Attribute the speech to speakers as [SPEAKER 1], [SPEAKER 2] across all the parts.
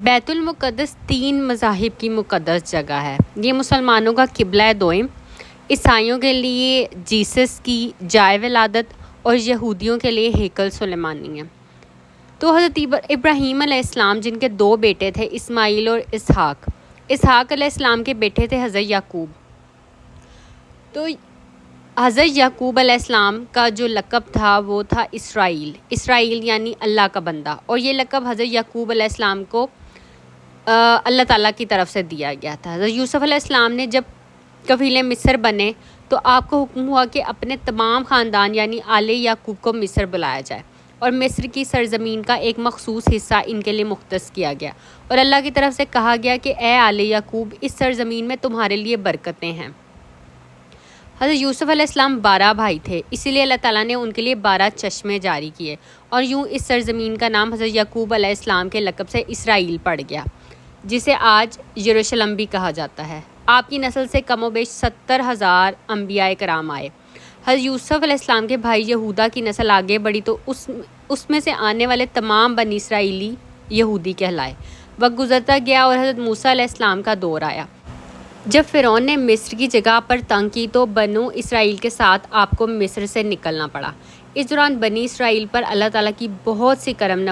[SPEAKER 1] بیت المقدس 3 مذاہب کی مقدس جگہ ہے۔ یہ مسلمانوں کا قبلہ دوئم، عیسائیوں کے لیے جیسس کی جائے ولادت اور یہودیوں کے لیے ہیکل سلیمانی ہے۔ تو حضرت ابراہیم علیہ السلام جن کے 2 بیٹے تھے، اسماعیل اور اسحاق علیہ السلام کے بیٹے تھے حضرت یعقوب۔ تو حضرت یعقوب علیہ السلام کا جو لقب تھا وہ تھا اسرائیل یعنی اللہ کا بندہ، اور یہ لقب حضرت یعقوب علیہ السلام کو اللہ تعالیٰ کی طرف سے دیا گیا تھا۔ حضرت یوسف علیہ السلام نے جب کفیل مصر بنے تو آپ کو حکم ہوا کہ اپنے تمام خاندان یعنی آل یعقوب کو مصر بلایا جائے، اور مصر کی سرزمین کا ایک مخصوص حصہ ان کے لیے مختص کیا گیا، اور اللہ کی طرف سے کہا گیا کہ اے آل یعقوب، اس سرزمین میں تمہارے لیے برکتیں ہیں۔ حضرت یوسف علیہ السلام 12 بھائی تھے، اسی لیے اللہ تعالیٰ نے ان کے لیے 12 چشمے جاری کیے، اور یوں اس سرزمین کا نام حضرت یعقوب علیہ السلام کے لقب سے اسرائیل پڑ گیا، جسے آج یروشلم بھی کہا جاتا ہے۔ آپ کی نسل سے کم و بیش 70,000 انبیاء کرام آئے۔ حضرت یوسف علیہ السلام کے بھائی یہودا کی نسل آگے بڑھی تو اس میں سے آنے والے تمام بنی اسرائیلی یہودی کہلائے۔ وقت گزرتا گیا اور حضرت موسیٰ علیہ السلام کا دور آیا۔ جب فرعون نے مصر کی جگہ پر تنگ کی تو بنو اسرائیل کے ساتھ آپ کو مصر سے نکلنا پڑا۔ اس دوران بنی اسرائیل پر اللہ تعالیٰ کی بہت سی کرم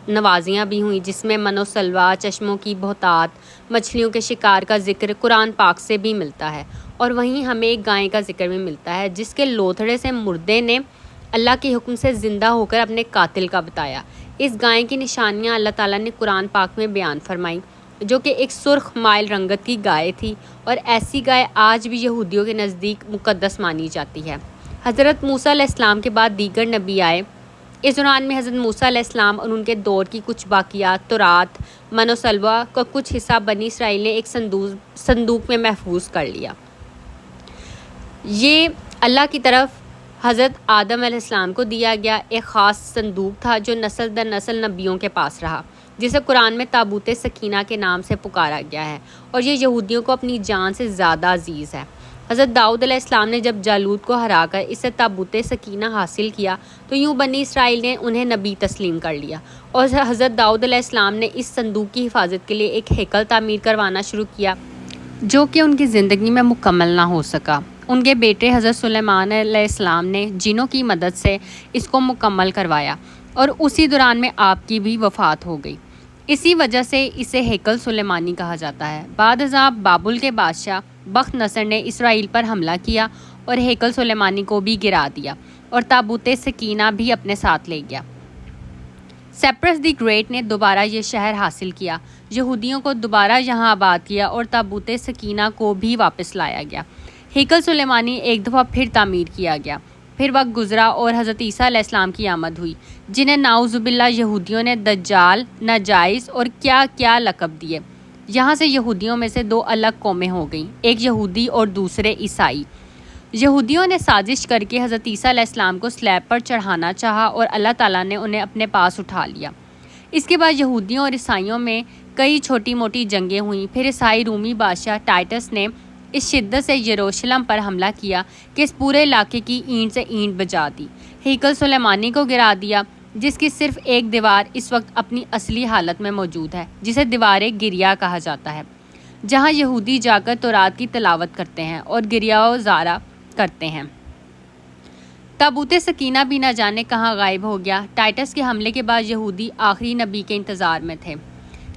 [SPEAKER 1] نوازیاں بھی ہوئیں، جس میں من و سلوہ، چشموں کی بہتات، مچھلیوں کے شکار کا ذکر قرآن پاک سے بھی ملتا ہے، اور وہیں ہمیں ایک گائے کا ذکر بھی ملتا ہے جس کے لوتھڑے سے مردے نے اللہ کے حکم سے زندہ ہو کر اپنے قاتل کا بتایا۔ اس گائے کی نشانیاں اللہ تعالیٰ نے قرآن پاک میں بیان فرمائیں، جو کہ ایک سرخ مائل رنگت کی گائے تھی، اور ایسی گائے آج بھی یہودیوں کے نزدیک مقدس مانی جاتی ہے۔ حضرت موسیٰ علیہ السلام کے بعد دیگر نبی آئے۔ اس دوران میں حضرت موسیٰ علیہ السلام اور ان کے دور کی کچھ باقیات، تورات، من و سلوہ کا کچھ حصہ بنی اسرائیل نے ایک صندوق میں محفوظ کر لیا۔ یہ اللہ کی طرف حضرت آدم علیہ السلام کو دیا گیا ایک خاص صندوق تھا جو نسل در نسل نبیوں کے پاس رہا، جسے قرآن میں تابوت سکینہ کے نام سے پکارا گیا ہے، اور یہ یہودیوں کو اپنی جان سے زیادہ عزیز ہے۔ حضرت داؤد علیہ السلام نے جب جالوت کو ہرا کر اسے تابوت سکینہ حاصل کیا تو یوں بنی اسرائیل نے انہیں نبی تسلیم کر لیا، اور حضرت داؤد علیہ السلام نے اس صندوق کی حفاظت کے لیے ایک ہیکل تعمیر کروانا شروع کیا، جو کہ ان کی زندگی میں مکمل نہ ہو سکا۔ ان کے بیٹے حضرت سلیمان علیہ السلام نے جنوں کی مدد سے اس کو مکمل کروایا، اور اسی دوران میں آپ کی بھی وفات ہو گئی۔ اسی وجہ سے اسے ہیکل سلیمانی کہا جاتا ہے۔ بعد ازاں بابل کے بادشاہ بخت نصر نے اسرائیل پر حملہ کیا اور ہیکل سلیمانی کو بھی گرا دیا، اور تابوت سکینہ بھی اپنے ساتھ لے گیا۔ سیپرس دی گریٹ نے دوبارہ یہ شہر حاصل کیا، یہودیوں کو دوبارہ یہاں آباد کیا، اور تابوت سکینہ کو بھی واپس لایا گیا۔ ہیکل سلیمانی ایک دفعہ پھر تعمیر کیا گیا۔ پھر وقت گزرا اور حضرت عیسیٰ علیہ السلام کی آمد ہوئی، جنہیں نعوذ باللہ یہودیوں نے دجال، ناجائز اور کیا کیا لقب دیے۔ یہاں سے یہودیوں میں سے 2 الگ قومیں ہو گئیں، ایک یہودی اور دوسرے عیسائی۔ یہودیوں نے سازش کر کے حضرت عیسیٰ علیہ السلام کو سلیب پر چڑھانا چاہا، اور اللہ تعالیٰ نے انہیں اپنے پاس اٹھا لیا۔ اس کے بعد یہودیوں اور عیسائیوں میں کئی چھوٹی موٹی جنگیں ہوئیں۔ پھر عیسائی رومی بادشاہ ٹائٹس نے اس شدت سے یروشلم پر حملہ کیا کہ اس پورے علاقے کی اینٹ سے اینٹ بجا دی، ہیکل سلیمانی کو گرا دیا، جس کی صرف ایک دیوار اس وقت اپنی اصلی حالت میں موجود ہے، جسے دیوار گریہ کہا جاتا ہے، جہاں یہودی جا کر تورات کی تلاوت کرتے ہیں اور گریہ و زارہ کرتے ہیں۔ تابوت سکینہ بھی نہ جانے کہاں غائب ہو گیا۔ ٹائٹس کے حملے کے بعد یہودی آخری نبی کے انتظار میں تھے،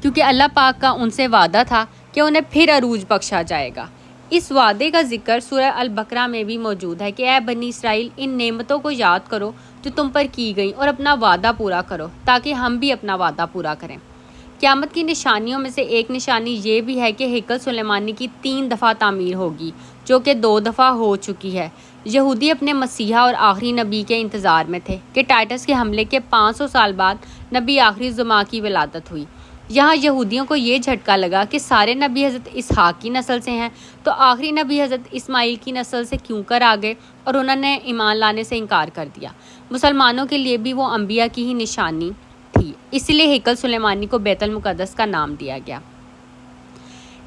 [SPEAKER 1] کیونکہ اللہ پاک کا ان سے وعدہ تھا کہ انہیں پھر عروج بخشا جائے گا۔ اس وعدے کا ذکر سورہ البقرہ میں بھی موجود ہے کہ اے بنی اسرائیل، ان نعمتوں کو یاد کرو جو تم پر کی گئیں، اور اپنا وعدہ پورا کرو تاکہ ہم بھی اپنا وعدہ پورا کریں۔ قیامت کی نشانیوں میں سے ایک نشانی یہ بھی ہے کہ ہیکل سلیمانی کی 3 دفعہ تعمیر ہوگی، جو کہ 2 دفعہ ہو چکی ہے۔ یہودی اپنے مسیحا اور آخری نبی کے انتظار میں تھے کہ ٹائٹس کے حملے کے 500 سال بعد نبی آخری زماں کی ولادت ہوئی۔ یہاں یہودیوں کو یہ جھٹکا لگا کہ سارے نبی حضرت اسحاق کی نسل سے ہیں، تو آخری نبی حضرت اسماعیل کی نسل سے کیوں کر آ گئے، اور انہوں نے ایمان لانے سے انکار کر دیا۔ مسلمانوں کے لیے بھی وہ انبیاء کی ہی نشانی تھی، اس لیے ہیکل سلیمانی کو بیت المقدس کا نام دیا گیا۔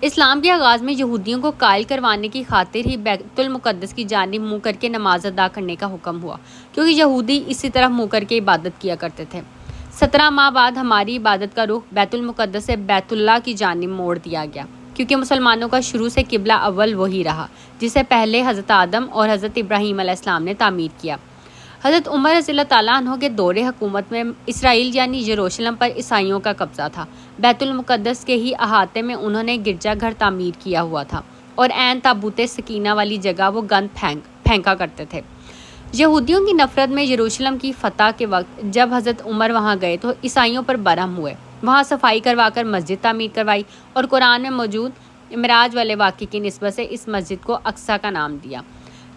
[SPEAKER 1] اسلام کے آغاز میں یہودیوں کو قائل کروانے کی خاطر ہی بیت المقدس کی جانب منہ کر کے نماز ادا کرنے کا حکم ہوا، کیونکہ یہودی اسی طرف منہ کر کے عبادت کیا کرتے تھے۔ 17 ماہ بعد ہماری عبادت کا رخ بیت المقدس سے بیت اللہ کی جانب موڑ دیا گیا، کیونکہ مسلمانوں کا شروع سے قبلہ اول وہی رہا جسے پہلے حضرت آدم اور حضرت ابراہیم علیہ السلام نے تعمیر کیا۔ حضرت عمر رضی اللہ تعالیٰ عنہ کے دور حکومت میں اسرائیل یعنی یروشلم پر عیسائیوں کا قبضہ تھا۔ بیت المقدس کے ہی احاطے میں انہوں نے گرجا گھر تعمیر کیا ہوا تھا اور عین تابوت سکینہ والی جگہ وہ گند پھینکا کرتے تھے۔ یہودیوں کی نفرت میں یروشلم کی فتح کے وقت جب حضرت عمر وہاں گئے تو عیسائیوں پر برہم ہوئے، وہاں صفائی کروا کر مسجد تعمیر کروائی اور قرآن میں موجود معراج والے واقعے کی نسبت سے اس مسجد کو اقصیٰ کا نام دیا۔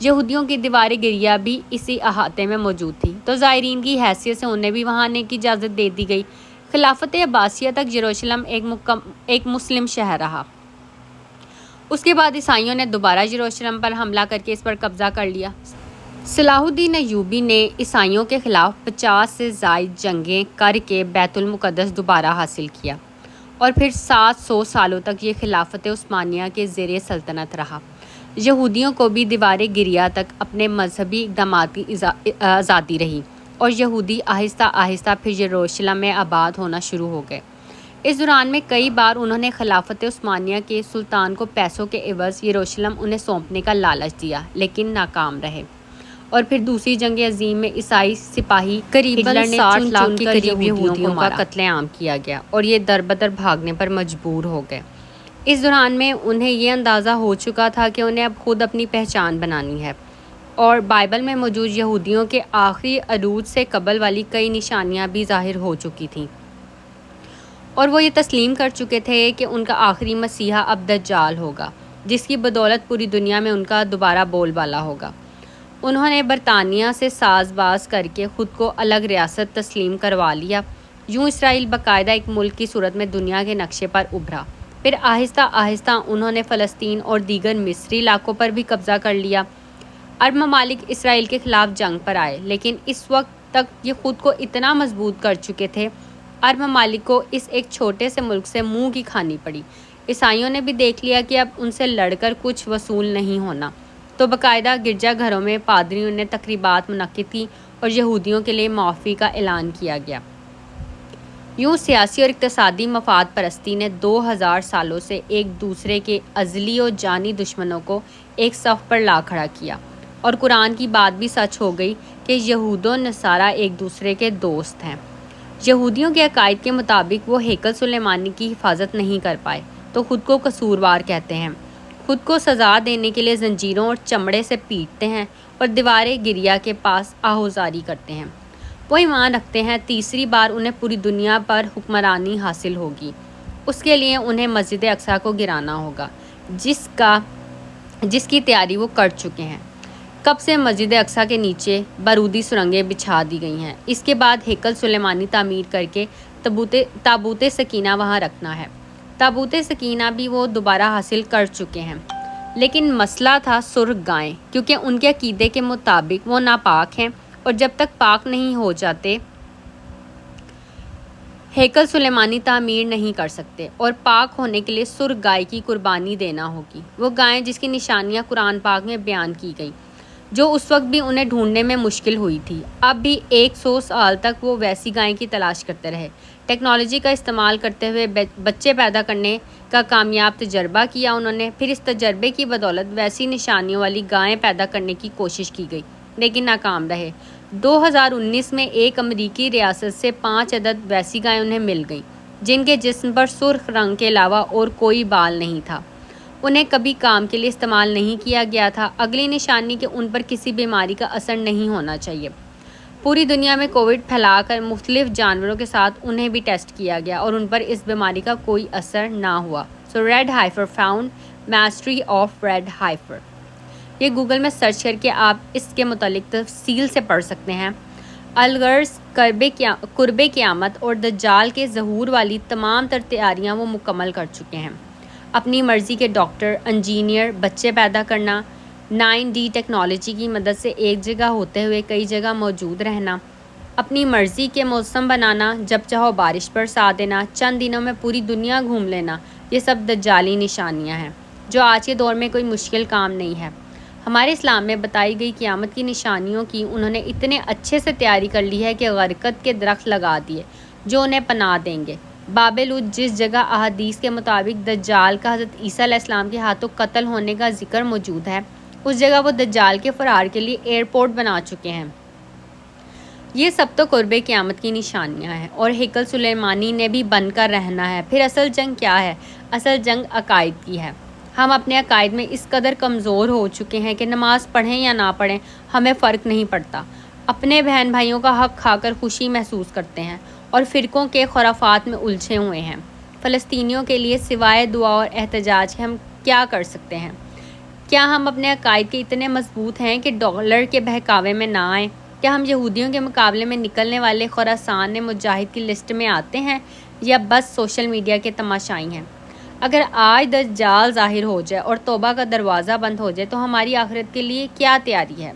[SPEAKER 1] یہودیوں کی دیوار گریہ بھی اسی احاطے میں موجود تھی، تو زائرین کی حیثیت سے انہیں بھی وہاں آنے کی اجازت دے دی گئی۔ خلافت عباسیہ تک یروشلم ایک مسلم شہر رہا۔ اس کے بعد عیسائیوں نے دوبارہ یروشلم پر حملہ کر کے اس پر قبضہ کر لیا۔ صلاح الدین ایوبی نے عیسائیوں کے خلاف 50 سے زائد جنگیں کر کے بیت المقدس دوبارہ حاصل کیا، اور پھر 700 سالوں تک یہ خلافت عثمانیہ کے زیر سلطنت رہا۔ یہودیوں کو بھی دیوار گریہ تک اپنے مذہبی اقدامات کی آزادی رہی، اور یہودی آہستہ آہستہ پھر یروشلم میں آباد ہونا شروع ہو گئے۔ اس دوران میں کئی بار انہوں نے خلافت عثمانیہ کے سلطان کو پیسوں کے عوض یروشلم انہیں سونپنے کا لالچ دیا، لیکن ناکام رہے۔ اور پھر دوسری جنگ عظیم میں عیسائی سپاہی قریباً 60 لاکھ کے قریب یہودیوں کا قتل عام کیا گیا، اور یہ در بدر بھاگنے پر مجبور ہو گئے۔ اس دوران میں انہیں یہ اندازہ ہو چکا تھا کہ انہیں اب خود اپنی پہچان بنانی ہے، اور بائبل میں موجود یہودیوں کے آخری عروج سے قبل والی کئی نشانیاں بھی ظاہر ہو چکی تھیں، اور وہ یہ تسلیم کر چکے تھے کہ ان کا آخری مسیحا اب دجال ہوگا، جس کی بدولت پوری دنیا میں ان کا دوبارہ بول بالا ہوگا۔ انہوں نے برطانیہ سے ساز باز کر کے خود کو الگ ریاست تسلیم کروا لیا۔ یوں اسرائیل باقاعدہ ایک ملک کی صورت میں دنیا کے نقشے پر ابھرا۔ پھر آہستہ آہستہ انہوں نے فلسطین اور دیگر مصری علاقوں پر بھی قبضہ کر لیا۔ عرب ممالک اسرائیل کے خلاف جنگ پر آئے، لیکن اس وقت تک یہ خود کو اتنا مضبوط کر چکے تھے، عرب ممالک کو اس ایک چھوٹے سے ملک سے منہ کی کھانی پڑی۔ عیسائیوں نے بھی دیکھ لیا کہ اب ان سے لڑ کر کچھ وصول نہیں ہونا، تو باقاعدہ گرجا گھروں میں پادریوں نے تقریبات منعقد کی اور یہودیوں کے لیے معافی کا اعلان کیا گیا۔ یوں سیاسی اور اقتصادی مفاد پرستی نے 2000 سالوں سے ایک دوسرے کے ازلی اور جانی دشمنوں کو ایک صف پر لا کھڑا کیا، اور قرآن کی بات بھی سچ ہو گئی کہ یہود و نصارہ ایک دوسرے کے دوست ہیں۔ یہودیوں کے عقائد کے مطابق وہ ہیکل سلیمانی کی حفاظت نہیں کر پائے تو خود کو قصوروار کہتے ہیں، خود کو سزا دینے کے لیے زنجیروں اور چمڑے سے پیٹتے ہیں اور دیوار گریہ کے پاس آہوزاری کرتے ہیں۔ وہ ایمان رکھتے ہیں تیسری بار انہیں پوری دنیا پر حکمرانی حاصل ہوگی، اس کے لیے انہیں مسجد اقصیٰ کو گرانا ہوگا، جس کی تیاری وہ کر چکے ہیں۔ کب سے مسجد اقصیٰ کے نیچے بارودی سرنگیں بچھا دی گئی ہیں۔ اس کے بعد ہیکل سلیمانی تعمیر کر کے تابوت سکینہ وہاں رکھنا ہے۔ تابوت سکینہ بھی وہ دوبارہ حاصل کر چکے ہیں، لیکن مسئلہ تھا سرخ گائیں، کیونکہ ان کے عقیدے کے مطابق وہ ناپاک ہیں، اور جب تک پاک نہیں ہو جاتے ہیکل سلیمانی تعمیر نہیں کر سکتے، اور پاک ہونے کے لیے سرخ گائے کی قربانی دینا ہوگی، وہ گائیں جس کی نشانیاں قرآن پاک میں بیان کی گئی، جو اس وقت بھی انہیں ڈھونڈنے میں مشکل ہوئی تھی۔ اب بھی 100 سال تک وہ ویسی گائیں کی تلاش کرتے رہے۔ ٹیکنالوجی کا استعمال کرتے ہوئے بچے پیدا کرنے کا کامیاب تجربہ کیا انہوں نے، پھر اس تجربے کی بدولت ویسی نشانیوں والی گائیں پیدا کرنے کی کوشش کی گئی، لیکن ناکام رہے۔ 2019 میں ایک امریکی ریاست سے 5 عدد ویسی گائیں انہیں مل گئیں، جن کے جسم پر سرخ رنگ کے علاوہ اور کوئی بال نہیں تھا۔ انہیں کبھی کام کے لیے استعمال نہیں کیا گیا تھا۔ اگلی نشانی کہ ان پر کسی بیماری کا اثر نہیں ہونا چاہیے۔ پوری دنیا میں کووڈ پھیلا کر مختلف جانوروں کے ساتھ انہیں بھی ٹیسٹ کیا گیا، اور ان پر اس بیماری کا کوئی اثر نہ ہوا۔ So red heifer found mystery of red heifer, یہ گوگل میں سرچ کر کے آپ اس کے متعلق تفصیل سے پڑھ سکتے ہیں۔ الغرض قرب قیامت اور دجال کے ظہور والی تمام تر تیاریاں وہ مکمل کر چکے ہیں۔ اپنی مرضی کے ڈاکٹر، انجینئر، بچے پیدا کرنا، 9D ٹیکنالوجی کی مدد سے ایک جگہ ہوتے ہوئے کئی جگہ موجود رہنا، اپنی مرضی کے موسم بنانا، جب چاہو بارش برسا دینا، چند دنوں میں پوری دنیا گھوم لینا، یہ سب دجالی نشانیاں ہیں، جو آج کے دور میں کوئی مشکل کام نہیں ہے۔ ہمارے اسلام میں بتائی گئی قیامت کی نشانیوں کی انہوں نے اتنے اچھے سے تیاری کر لی ہے کہ غرقت کے درخت لگا دیے، جو انہیں پناہ دیں گے۔ باب لود جس جگہ احادیث کے مطابق دجال کا حضرت عیسیٰ علیہ السلام کے ہاتھوں قتل ہونے کا ذکر موجود ہے، اس جگہ وہ دجال کے فرار کے لیے ایئرپورٹ بنا چکے ہیں۔ یہ سب تو قرب قیامت کی نشانیاں ہیں اور ہیکل سلیمانی نے بھی بن کر رہنا ہے۔ پھر اصل جنگ کیا ہے؟ اصل جنگ عقائد کی ہے۔ ہم اپنے عقائد میں اس قدر کمزور ہو چکے ہیں کہ نماز پڑھیں یا نہ پڑھیں ہمیں فرق نہیں پڑتا، اپنے بہن بھائیوں کا حق کھا کر خوشی محسوس کرتے ہیں اور فرقوں کے خرافات میں الجھے ہوئے ہیں۔ فلسطینیوں کے لیے سوائے دعا اور احتجاج کے ہم کیا کر سکتے ہیں؟ کیا ہم اپنے عقائد کے اتنے مضبوط ہیں کہ ڈالر کے بہکاوے میں نہ آئیں؟ کیا ہم یہودیوں کے مقابلے میں نکلنے والے خراسان مجاہد کی لسٹ میں آتے ہیں یا بس سوشل میڈیا کے تماشائی ہیں؟ اگر آج دجال ظاہر ہو جائے اور توبہ کا دروازہ بند ہو جائے تو ہماری آخرت کے لیے کیا تیاری ہے؟